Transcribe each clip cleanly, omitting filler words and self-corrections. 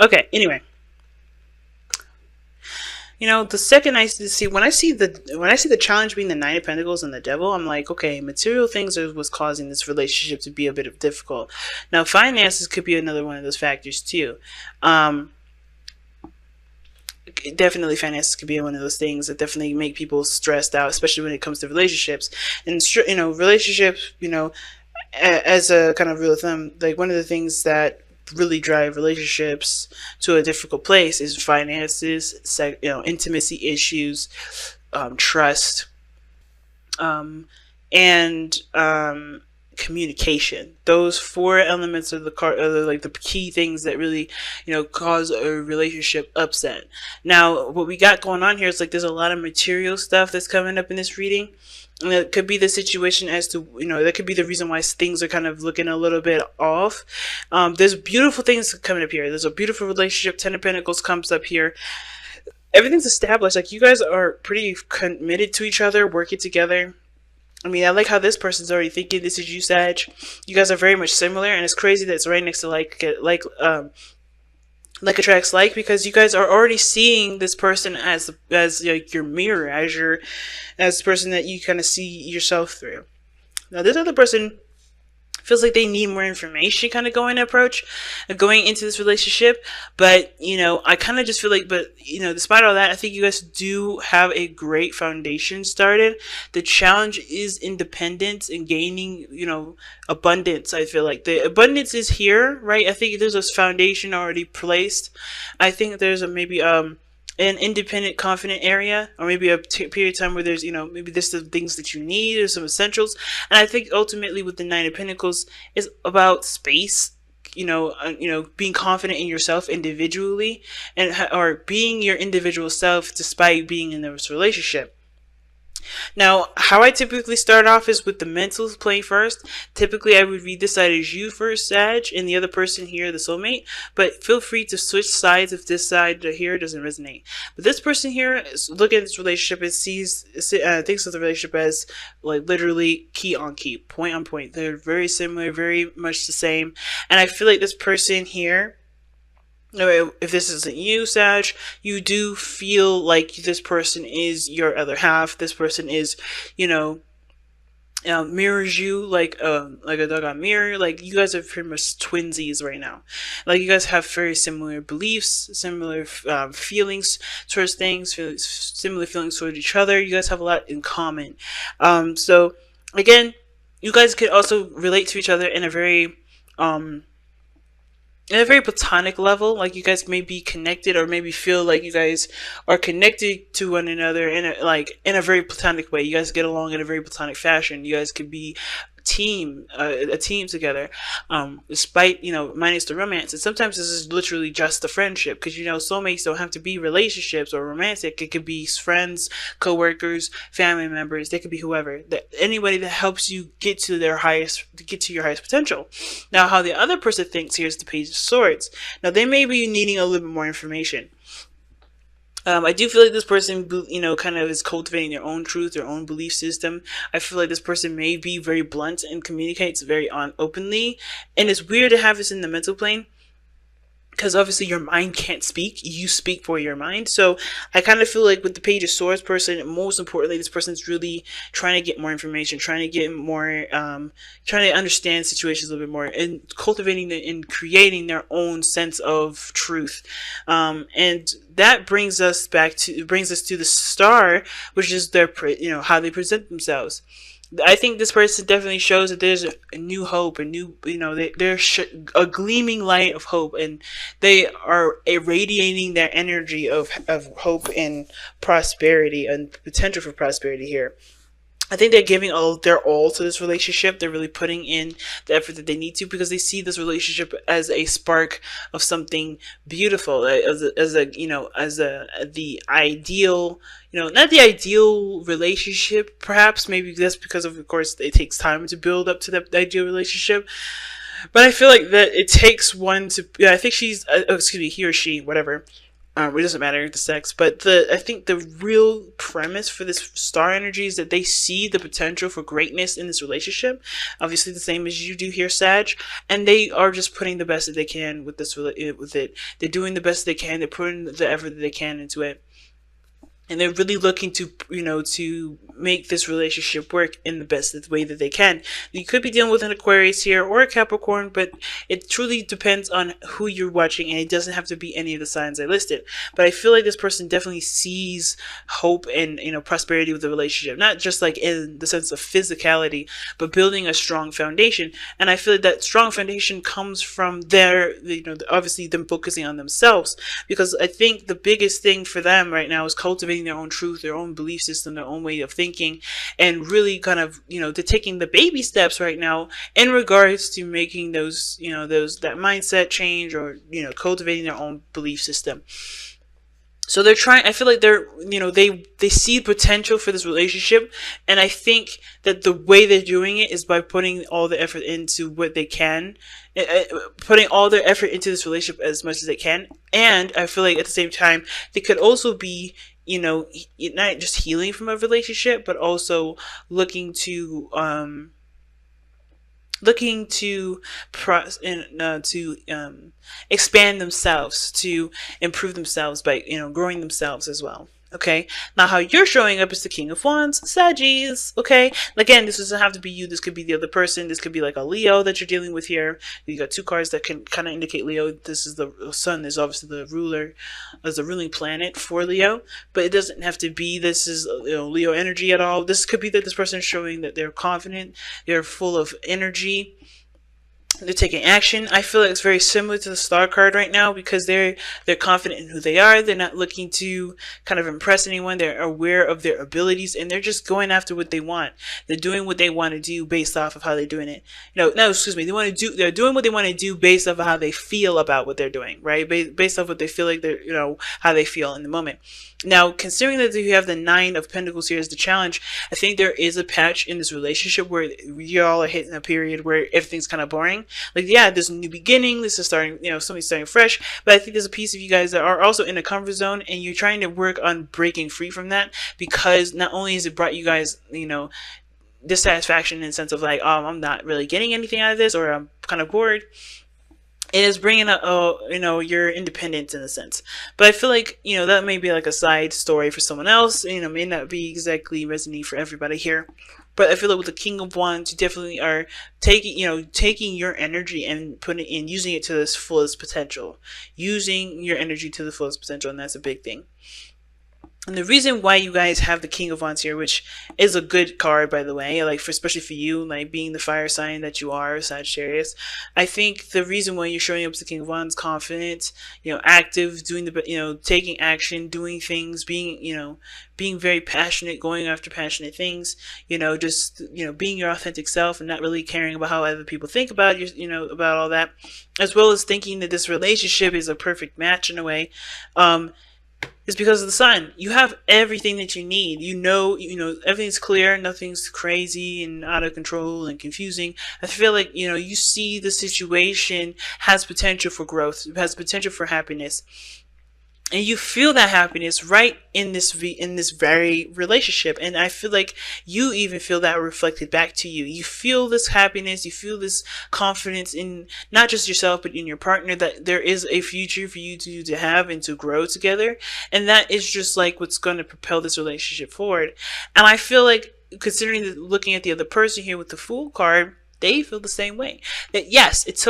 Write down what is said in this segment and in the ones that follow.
Okay, anyway, the second I see when I see the challenge being the Nine of Pentacles and the Devil, I'm like, okay, material things are what's causing this relationship to be a bit of difficult. Now, finances could be another one of those factors too. Um, Definitely, finances could be one of those things that definitely make people stressed out, especially when it comes to relationships. And relationships, as a kind of rule of thumb, like one of the things that really drive relationships to a difficult place is finances, intimacy issues, trust, um, and communication. Those four elements are the like the key things that really, cause a relationship upset. Now, what we got going on here is like there's a lot of material stuff that's coming up in this reading. And it could be the situation as to, that could be the reason why things are kind of looking a little bit off. There's beautiful things coming up here. There's a beautiful relationship. Ten of Pentacles comes up here. Everything's established. Like, you guys are pretty committed to each other, working together. I mean, I like how this person's already thinking this is you, Sag. You guys are very much similar, and it's crazy that it's right next to like attracts like, because you guys are already seeing this person as like your mirror, as the person that you kind of see yourself through. Now, this other person feels like they need more information kind of going into this relationship, but I kind of just feel like, but despite all that, I think you guys do have a great foundation started. The challenge is independence and gaining abundance. I feel like the abundance is here, right? I think there's a foundation already placed. I think there's maybe an independent, confident area, or maybe a period of time where there's, maybe there's some things that you need or some essentials. And I think ultimately with the Nine of Pentacles is about space, being confident in yourself individually, or being your individual self despite being in this relationship. Now, how I typically start off is with the mental plane first. Typically, I would read this side as you first, Sag, and the other person here, the soulmate. But feel free to switch sides if this side here doesn't resonate. But this person here is looking at this relationship and thinks of the relationship as like literally key on key, point on point. They're very similar, very much the same. And I feel like this person here, if this isn't you, Sag, you do feel like this person is your other half. This person is, mirrors you like a doggone mirror. Like, you guys are pretty much twinsies right now. Like, you guys have very similar beliefs, similar feelings towards things, similar feelings towards each other. You guys have a lot in common. So again, you guys could also relate to each other in a very platonic level. Like, you guys may be connected, or maybe feel like you guys are connected to one another in a very platonic way. You guys get along in a very platonic fashion. You guys could be a team together, despite minus the romance. And sometimes this is literally just the friendship, because soulmates don't have to be relationships or romantic. It could be friends, co-workers, family members. They could be whoever, anybody that helps you get to your highest potential. Now, how the other person thinks here is the Page of Swords. Now, they may be needing a little bit more information. I do feel like this person, kind of is cultivating their own truth, their own belief system. I feel like this person may be very blunt and communicates very openly. And it's weird to have this in the mental plane, because obviously your mind can't speak. You speak for your mind. So I kind of feel like with the Page of Swords person, most importantly, this person's really trying to get more information, trying to get more, trying to understand situations a little bit more, and cultivating and creating their own sense of truth. And that brings us to the Star, which is their, how they present themselves. I think this person definitely shows that there's a new hope, they're a gleaming light of hope, and they are irradiating their energy of hope and prosperity and potential for prosperity here. I think they're giving their all to this relationship. They're really putting in the effort that they need to, because they see this relationship as a spark of something beautiful, as the ideal, not the ideal relationship, perhaps. Maybe that's because of course, it takes time to build up to the ideal relationship. But I feel like that it takes one to, I think he or she, whatever, It doesn't matter the sex, but the I think the real premise for this star energy is that they see the potential for greatness in this relationship. Obviously, the same as you do here, Sag, and they are just putting the best that they can with this with it. They're doing the best they can. They're putting the effort that they can into it, and they're really looking to to make this relationship work in the best way that they can. You could be dealing with an Aquarius here or a Capricorn, but it truly depends on who you're watching, and it doesn't have to be any of the signs I listed. But I feel like this person definitely sees hope and prosperity with the relationship, not just like in the sense of physicality, but building a strong foundation. And I feel like that strong foundation comes from their obviously them focusing on themselves, because I think the biggest thing for them right now is cultivating their own truth, their own belief system, their own way of thinking, and really kind of they're taking the baby steps right now in regards to making those that mindset change, or cultivating their own belief system. So they're trying, I feel like they're they see potential for this relationship, and I think that the way they're doing it is by putting all the effort into what they can, putting all their effort into this relationship as much as they can. And I feel like at the same time they could also be not just healing from a relationship, but also looking to expand themselves, to improve themselves by growing themselves as well. Okay, now how you're showing up is the King of Wands, Saggies. Okay, again, this doesn't have to be you. This could be the other person. This could be like a Leo that you're dealing with here. You got two cards that can kind of indicate Leo. This is the Sun is obviously the ruler, as the ruling planet for Leo, but it doesn't have to be this is Leo energy at all. This could be that this person is showing that they're confident, they're full of energy, they're taking action. I feel like it's very similar to the star card right now, because they're confident in who they are. They're not looking to kind of impress anyone. They're aware of their abilities, and they're just going after what they want. They're doing what they want to do based off of how they're doing it. No, excuse me. They're doing what they want to do based off of how they feel about what they're doing, right? Based off what they feel like they're, how they feel in the moment. Now, considering that you have the Nine of Pentacles here as the challenge, I think there is a patch in this relationship where y'all are hitting a period where everything's kind of boring. Like, yeah, there's a new beginning. This is starting, something's starting fresh. But I think there's a piece of you guys that are also in a comfort zone, and you're trying to work on breaking free from that, because not only has it brought you guys, dissatisfaction in the sense of like, oh, I'm not really getting anything out of this, or I'm kind of bored. It is bringing up, your independence in a sense. But I feel like, that may be like a side story for someone else, may not be exactly resonating for everybody here. But I feel like with the King of Wands, you definitely are taking your energy and putting in, using it to its fullest potential. Using your energy to the fullest potential, and that's a big thing. And the reason why you guys have the King of Wands here, which is a good card, by the way, like especially for you, like being the fire sign that you are, Sagittarius, I think the reason why you're showing up as the King of Wands, confident, active, doing the, taking action, doing things, being very passionate, going after passionate things, just, being your authentic self and not really caring about how other people think about you, about all that, as well as thinking that this relationship is a perfect match in a way, is because of the Sun. You have everything that you need. Everything's clear, nothing's crazy and out of control and confusing. I feel like, you see the situation has potential for growth, it has potential for happiness. And you feel that happiness right in this very relationship. And I feel like you even feel that reflected back to you. You feel this happiness, you feel this confidence in not just yourself, but in your partner, that there is a future for you to have and to grow together. And that is just like what's going to propel this relationship forward. And I feel like, considering looking at the other person here with the Fool card, they feel the same way. That yes, it's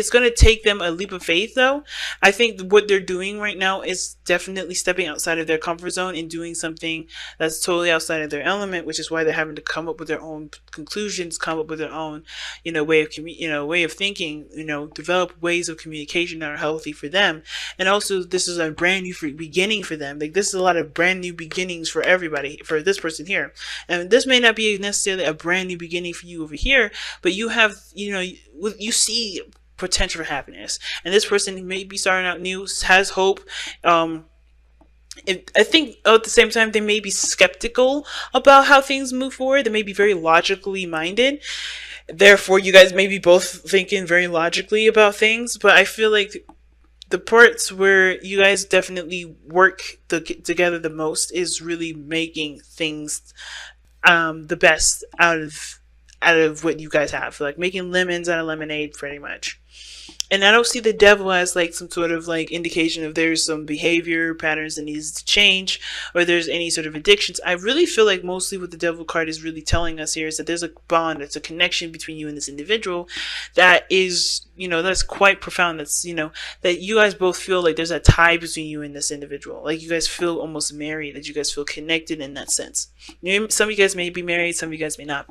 going to take them a leap of faith, though. I think what they're doing right now is definitely stepping outside of their comfort zone and doing something that's totally outside of their element, which is why they're having to come up with their own conclusions, come up with their own, way of thinking, develop ways of communication that are healthy for them. And also, this is a brand new beginning for them. Like, this is a lot of brand new beginnings for everybody, for this person here. And this may not be necessarily a brand new beginning for you over here, but you have, you see potential for happiness, and this person may be starting out new, has hope. I think at the same time they may be skeptical about how things move forward. They may be very logically minded. Therefore, you guys may be both thinking very logically about things. But I feel like the parts where you guys definitely work together the most is really making things the best out of what you guys have, like making lemons out of lemonade, pretty much. And I don't see the devil as like some sort of like indication if there's some behavior patterns that needs to change or there's any sort of addictions. I really feel like mostly what the devil card is really telling us here is that there's a bond, there's a connection between you and this individual that is, that's quite profound. That's, that you guys both feel like there's a tie between you and this individual. Like you guys feel almost married, that you guys feel connected in that sense. Some of you guys may be married, some of you guys may not.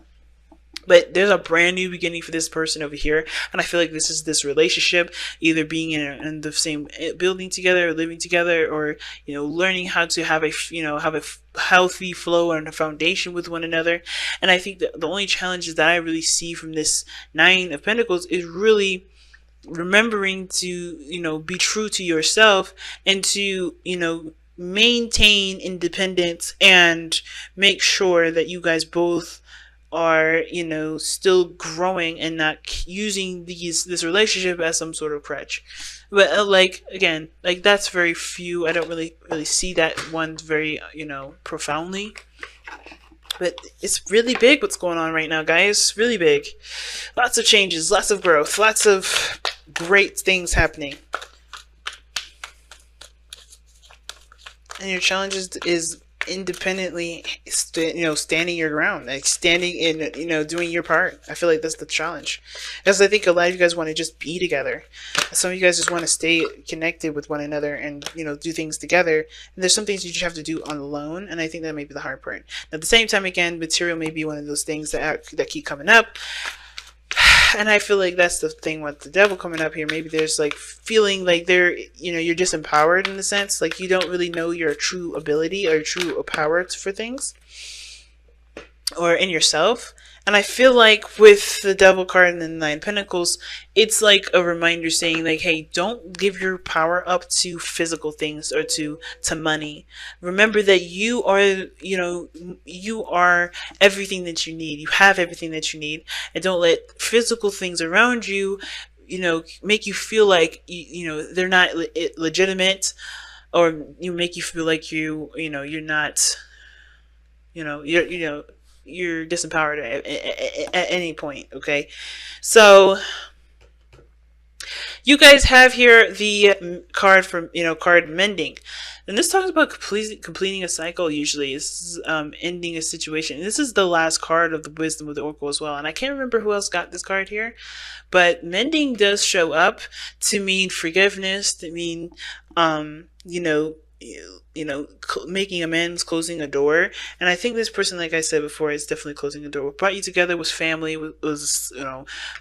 But there's a brand new beginning for this person over here, and I feel like this is this relationship, either being in the same building together, or living together, or learning how to have a healthy flow and a foundation with one another. And I think that the only challenges that I really see from this Nine of Pentacles is really remembering to be true to yourself and to maintain independence and make sure that you guys both are still growing and not using this relationship as some sort of crutch. But like, again, like that's very few. I don't really see that one very profoundly, but it's really big what's going on right now, guys. Really big. Lots of changes, lots of growth, lots of great things happening. And your challenge is independently standing your ground, like standing in doing your part. I feel like that's the challenge, because I think a lot of you guys want to just be together. Some of you guys just want to stay connected with one another and do things together, and there's some things you just have to do on alone, and I think that may be the hard part. At the same time, again, material may be one of those things that keep coming up. And I feel like that's the thing with the devil coming up here. Maybe there's like feeling like you're disempowered in the sense, like you don't really know your true ability or true power for things or in yourself. And I feel like with the devil card and the Nine of Pentacles, it's like a reminder saying like, hey, don't give your power up to physical things or to money. Remember that you are, you are everything that you need. You have everything that you need. And don't let physical things around you, make you feel like, they're not legitimate, or make you feel like you're not, you're disempowered at any point. Okay, so you guys have here the card from card mending, and this talks about completing a cycle. Usually this is ending a situation, and this is the last card of the wisdom of the oracle as well. And I can't remember who else got this card here, but mending does show up to mean forgiveness, to mean making amends, closing a door. And I think this person, like I said before, is definitely closing a door. What brought you together was family, was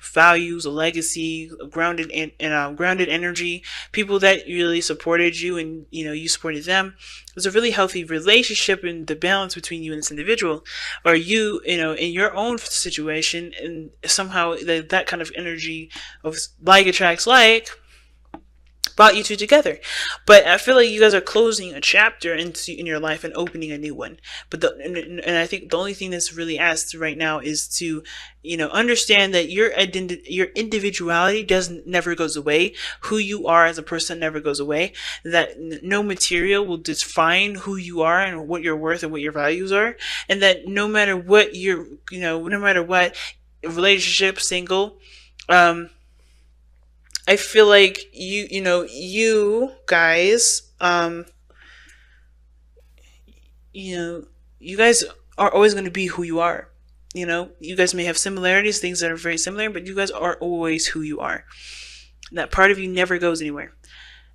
values, a legacy, a grounded grounded energy, people that really supported you, and you supported them. It was a really healthy relationship, and the balance between you and this individual, or you in your own situation, and somehow that kind of energy of like attracts like brought you two together. But I feel like you guys are closing a chapter in your life and opening a new one. But and I think the only thing that's really asked right now is to understand that your individuality never goes away. Who you are as a person never goes away. That no material will define who you are and what your worth and what your values are. And that no matter what no matter what relationship, single, I feel like you guys, you guys are always going to be who you are. You guys may have similarities, things that are very similar, but you guys are always who you are. That part of you never goes anywhere.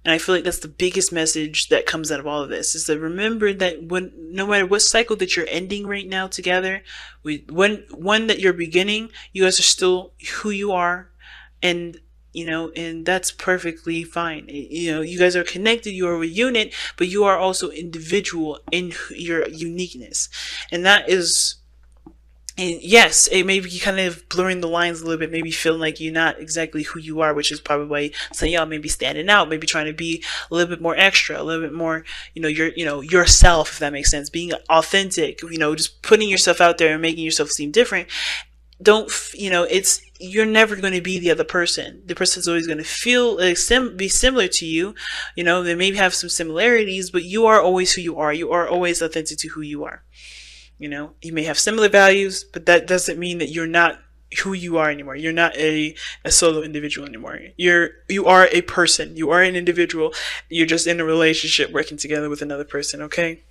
And I feel like that's the biggest message that comes out of all of this, is to remember that no matter what cycle that you're ending right now together, one that you're beginning, you guys are still who you are. And and that's perfectly fine. You guys are connected, you are a unit, but you are also individual in your uniqueness. And that is, and yes, it may be kind of blurring the lines a little bit, maybe feeling like you're not exactly who you are, which is probably why some of y'all may be standing out, maybe trying to be a little bit more extra, a little bit more, yourself, if that makes sense, being authentic, just putting yourself out there and making yourself seem different. Don't, it's, you're never going to be the other person. The person's always going to feel be similar to you. You know, they may have some similarities, but you are always who you are. You are always authentic to who you are. You know, you may have similar values, but that doesn't mean that you're not who you are anymore. You're not a solo individual anymore. You are a person. You are an individual. You're just in a relationship working together with another person, okay?